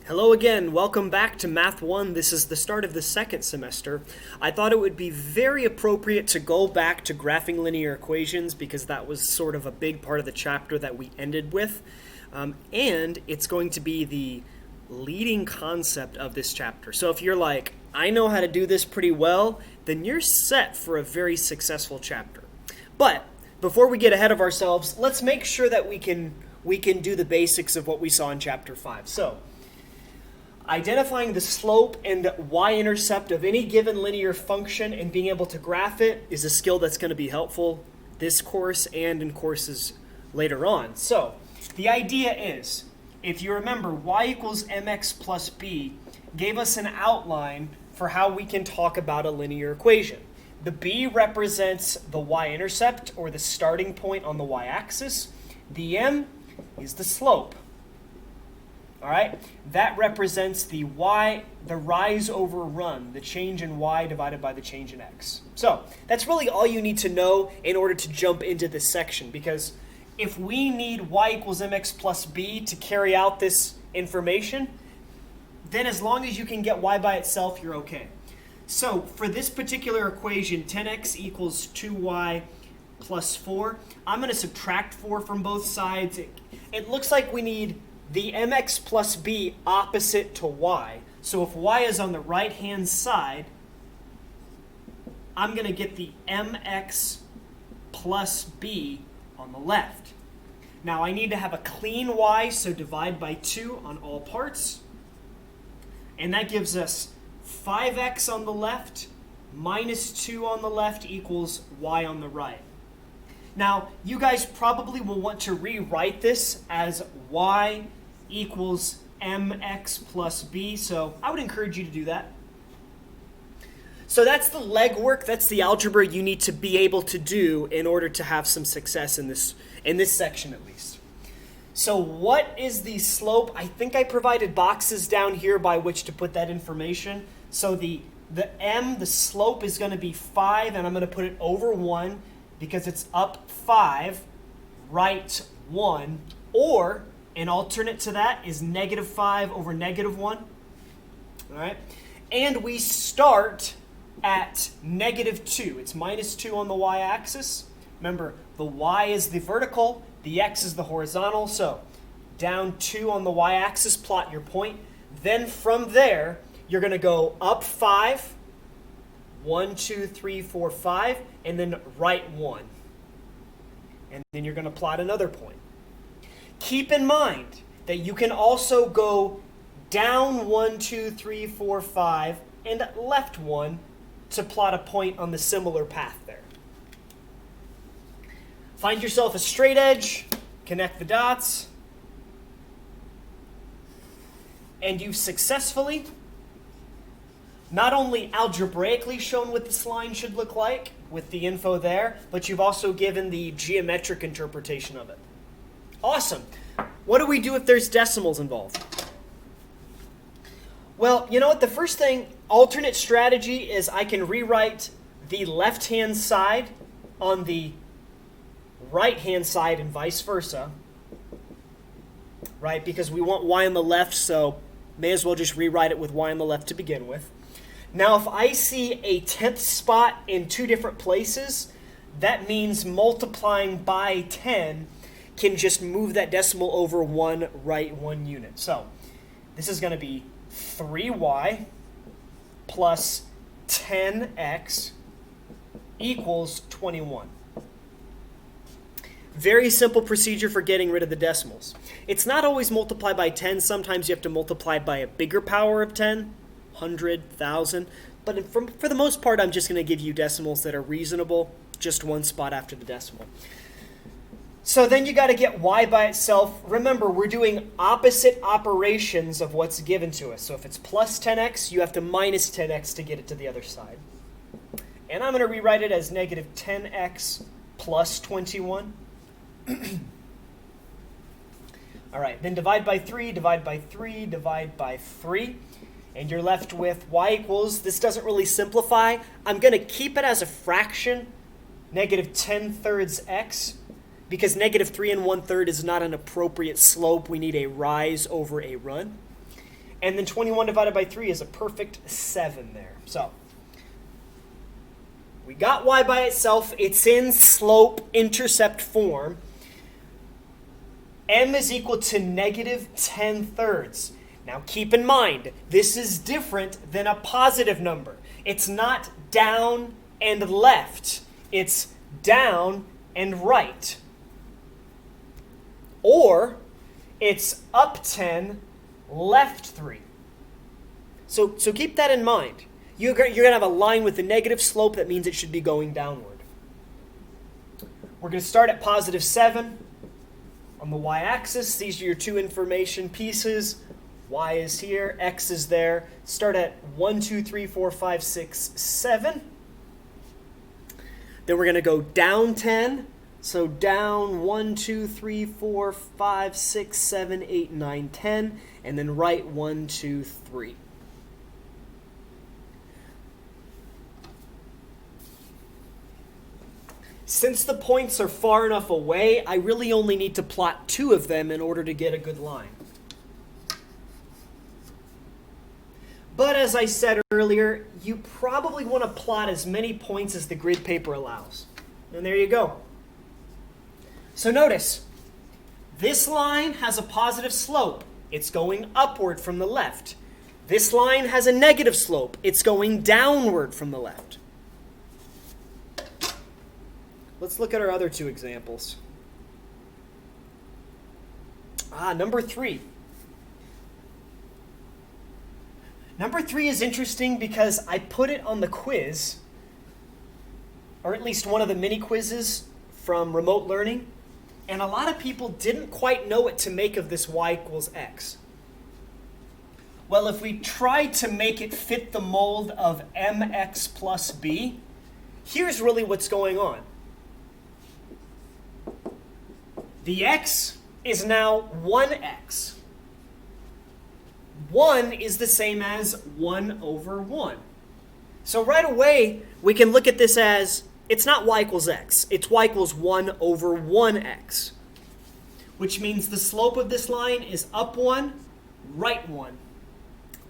Hello again, welcome back to Math 1. This is the start of the second semester. I thought it would be very appropriate to go back to graphing linear equations because that was sort of a big part of the chapter that we ended with. And it's going to be the leading concept of this chapter. So if you're like, I know how to do this pretty well, then you're set for a very successful chapter. But before we get ahead of ourselves, let's make sure that we can do the basics of what we saw in chapter 5. So, identifying the slope and y-intercept of any given linear function and being able to graph it is a skill that's going to be helpful this course and in courses later on. So, the idea is, if you remember, y equals mx plus b gave us an outline for how we can talk about a linear equation. The b represents the y-intercept, or the starting point on the y-axis. The m is the slope. All right, that represents the rise over run, the change in y divided by the change in x. So that's really all you need to know in order to jump into this section, because if we need y equals mx plus b to carry out this information, then as long as you can get y by itself, you're okay. So for this particular equation, 10x equals 2y plus 4, I'm going to subtract 4 from both sides. It looks like we need the mx plus b opposite to y. So if y is on the right-hand side, I'm going to get the mx plus b on the left. Now I need to have a clean y, so divide by 2 on all parts. And that gives us 5x on the left minus 2 on the left equals y on the right. Now, you guys probably will want to rewrite this as y equals mx plus b, so I would encourage you to do that. So that's the legwork, that's the algebra you need to be able to do in order to have some success in this section at least. So what is the slope? I think I provided boxes down here by which to put that information. So the slope is going to be 5, and I'm going to put it over 1 because it's up 5, right 1, or an alternate to that is negative 5 over negative 1. All right, and we start at negative 2. It's minus 2 on the y-axis. Remember, the y is the vertical, the x is the horizontal, so down 2 on the y-axis, plot your point. Then from there, you're going to go up 5, 1, 2, 3, 4, 5, and then right 1. And then you're going to plot another point. Keep in mind that you can also go down 1, 2, 3, 4, 5, and left 1 to plot a point on the similar path there. Find yourself a straight edge, connect the dots, and you've successfully not only algebraically shown what this line should look like with the info there, but you've also given the geometric interpretation of it. Awesome. What do we do if there's decimals involved? Well, you know what? The first thing, alternate strategy, is I can rewrite the left-hand side on the right-hand side and vice versa, right? Because we want y on the left, so may as well just rewrite it with y on the left to begin with. Now, if I see a 10th spot in 2 different places, that means multiplying by 10 can just move that decimal over 1 right 1 unit. So this is going to be 3y plus 10x equals 21. Very simple procedure for getting rid of the decimals. It's not always multiply by 10. Sometimes you have to multiply by a bigger power of 10, 100, 1,000. But for the most part, I'm just going to give you decimals that are reasonable, just 1 spot after the decimal. So then you got to get y by itself. Remember, we're doing opposite operations of what's given to us. So if it's plus 10x, you have to minus 10x to get it to the other side. And I'm going to rewrite it as negative 10x plus 21. All right, then divide by 3, divide by 3, divide by 3. And you're left with y equals, this doesn't really simplify. I'm going to keep it as a fraction, negative 10 thirds x. Because negative 3 1/3 is not an appropriate slope, we need a rise over a run. And then 21 divided by 3 is a perfect 7 there. So we got y by itself. It's in slope-intercept form. M is equal to negative 10/3. Now keep in mind, this is different than a positive number. It's not down and left. It's down and right. Or it's up 10, left 3. So keep that in mind. You're going to have a line with a negative slope. That means it should be going downward. We're going to start at positive 7. On the y-axis, these are your two information pieces. Y is here, x is there. Start at 1, 2, 3, 4, 5, 6, 7. Then we're going to go down 10. So down 1, 2, 3, 4, 5, 6, 7, 8, 9, 10. And then right 1, 2, 3. Since the points are far enough away, I really only need to plot 2 of them in order to get a good line. But as I said earlier, you probably want to plot as many points as the grid paper allows. And there you go. So notice, this line has a positive slope. It's going upward from the left. This line has a negative slope. It's going downward from the left. Let's look at our other 2 examples. Number 3. Number 3 is interesting because I put it on the quiz, or at least one of the mini quizzes from remote learning, and a lot of people didn't quite know what to make of this y equals x. Well, if we try to make it fit the mold of mx plus b, here's really what's going on. The x is now 1x. 1 is the same as 1 over 1. So right away, we can look at this as, it's not y equals x. It's y equals 1 over 1x. Which means the slope of this line is up 1, right 1.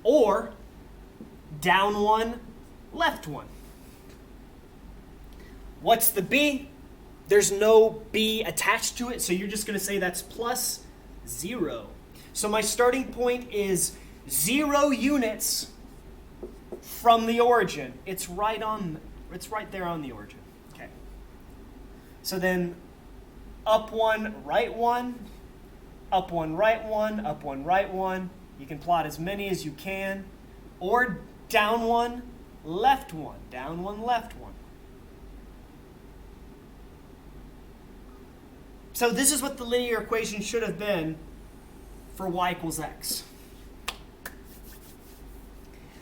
Or down 1, left 1. What's the b? There's no b attached to it, so you're just going to say that's plus 0. So my starting point is 0 units from the origin. It's right there on the origin. Okay. So then up 1, right 1, up 1, right 1, up 1, right 1. You can plot as many as you can. Or down 1, left 1, down 1, left 1. So this is what the linear equation should have been for y equals x.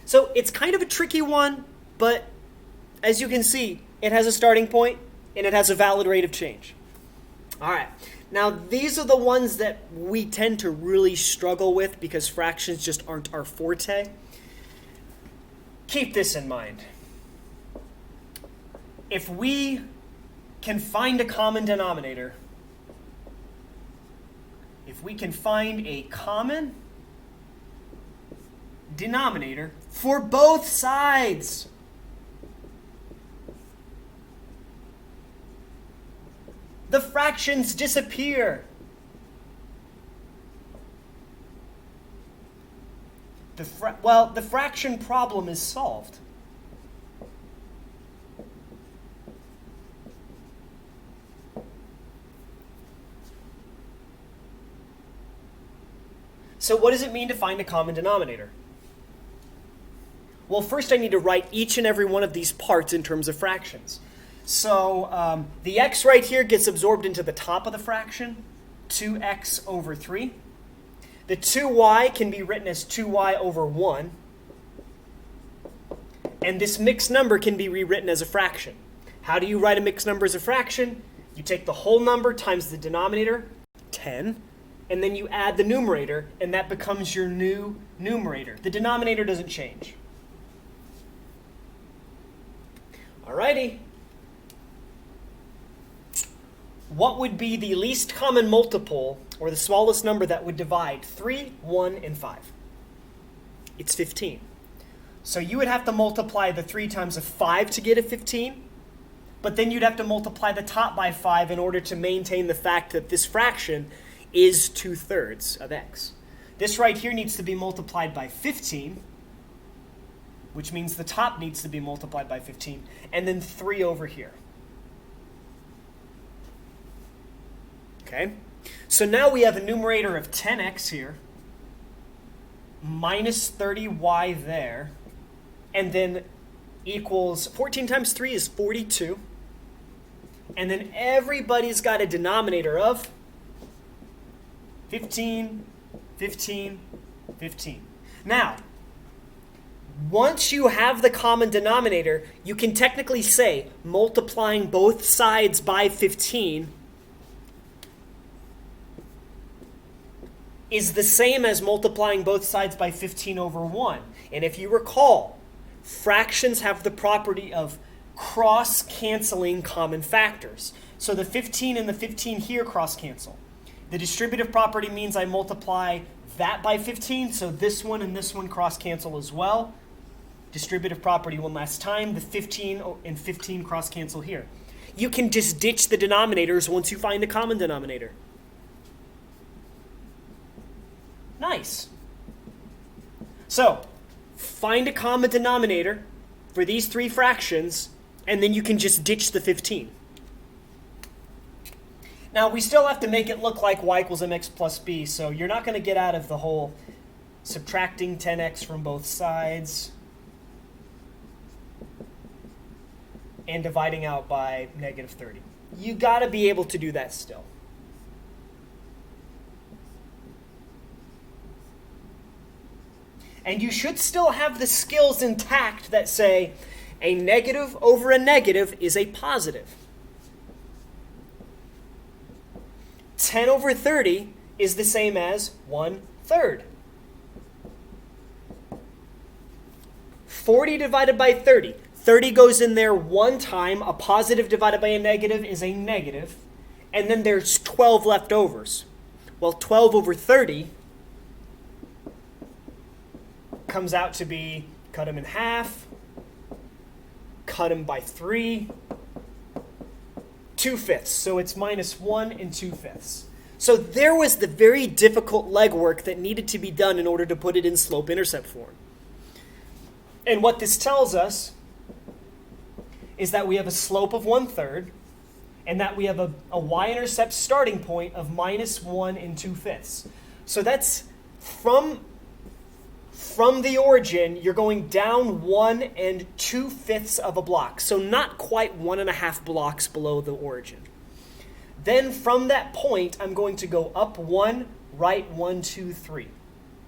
So it's kind of a tricky one, but as you can see, it has a starting point and it has a valid rate of change. All right, now these are the ones that we tend to really struggle with because fractions just aren't our forte. Keep this in mind. If we can find a common denominator, if we can find a common denominator for both sides, the fractions disappear. The fraction problem is solved. So what does it mean to find a common denominator? Well, first I need to write each and every one of these parts in terms of fractions. So the x right here gets absorbed into the top of the fraction, 2x over 3. The 2y can be written as 2y over 1. And this mixed number can be rewritten as a fraction. How do you write a mixed number as a fraction? You take the whole number times the denominator, 10, and then you add the numerator, and that becomes your new numerator. The denominator doesn't change. Alrighty. What would be the least common multiple, or the smallest number that would divide 3, 1, and 5? it's 15. So you would have to multiply the 3 times a 5 to get a 15, but then you'd have to multiply the top by 5 in order to maintain the fact that this fraction is 2/3 of x. This right here needs to be multiplied by 15, which means the top needs to be multiplied by 15, and then 3 over here. Okay? So now we have a numerator of 10x here, minus 30y there, and then equals 14 times 3 is 42. And then everybody's got a denominator of 15, 15, 15. Now, once you have the common denominator, you can technically say multiplying both sides by 15 is the same as multiplying both sides by 15 over 1. And if you recall, fractions have the property of cross-canceling common factors. So the 15 and the 15 here cross-cancel. The distributive property means I multiply that by 15, so this one and this one cross-cancel as well. Distributive property one last time, the 15 and 15 cross-cancel here. You can just ditch the denominators once you find a common denominator. Nice. So, find a common denominator for these 3 fractions, and then you can just ditch the 15. Now, we still have to make it look like y equals mx plus b, so you're not going to get out of the whole subtracting 10x from both sides and dividing out by negative 30. You got to be able to do that still. And you should still have the skills intact that say a negative over a negative is a positive. 10 over 30 is the same as 1/3. 40 divided by 30. 30 goes in there one time. A positive divided by a negative is a negative. And then there's 12 leftovers. Well, 12 over 30 comes out to be, cut them in half, cut them by 3, 2/5. So it's minus 1 and 2/5. So there was the very difficult legwork that needed to be done in order to put it in slope-intercept form. And what this tells us is that we have a slope of 1/3, and that we have a y-intercept starting point of minus 1 and 2/5. So that's from the origin, you're going down 1 and 2/5 of a block. So not quite 1.5 blocks below the origin. Then from that point, I'm going to go up 1, right 1, 2, 3.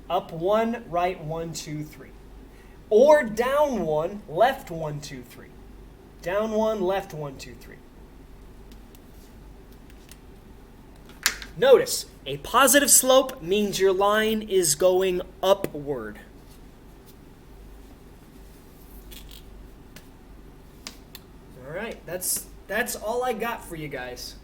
Up 1, right 1, 2, 3. Or down 1, left 1, 2, 3. Down 1, left 1, 2, 3. Notice, a positive slope means your line is going upward. All right, that's all I got for you guys.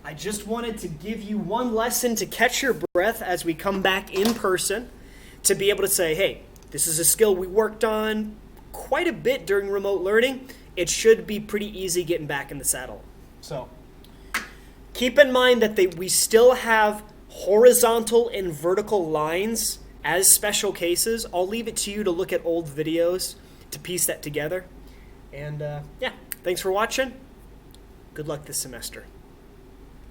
I just wanted to give you one lesson to catch your breath as we come back in person, to be able to say, hey, this is a skill we worked on quite a bit during remote learning. It should be pretty easy getting back in the saddle. So keep in mind that we still have horizontal and vertical lines as special cases. I'll leave it to you to look at old videos to piece that together. And yeah, thanks for watching. Good luck this semester.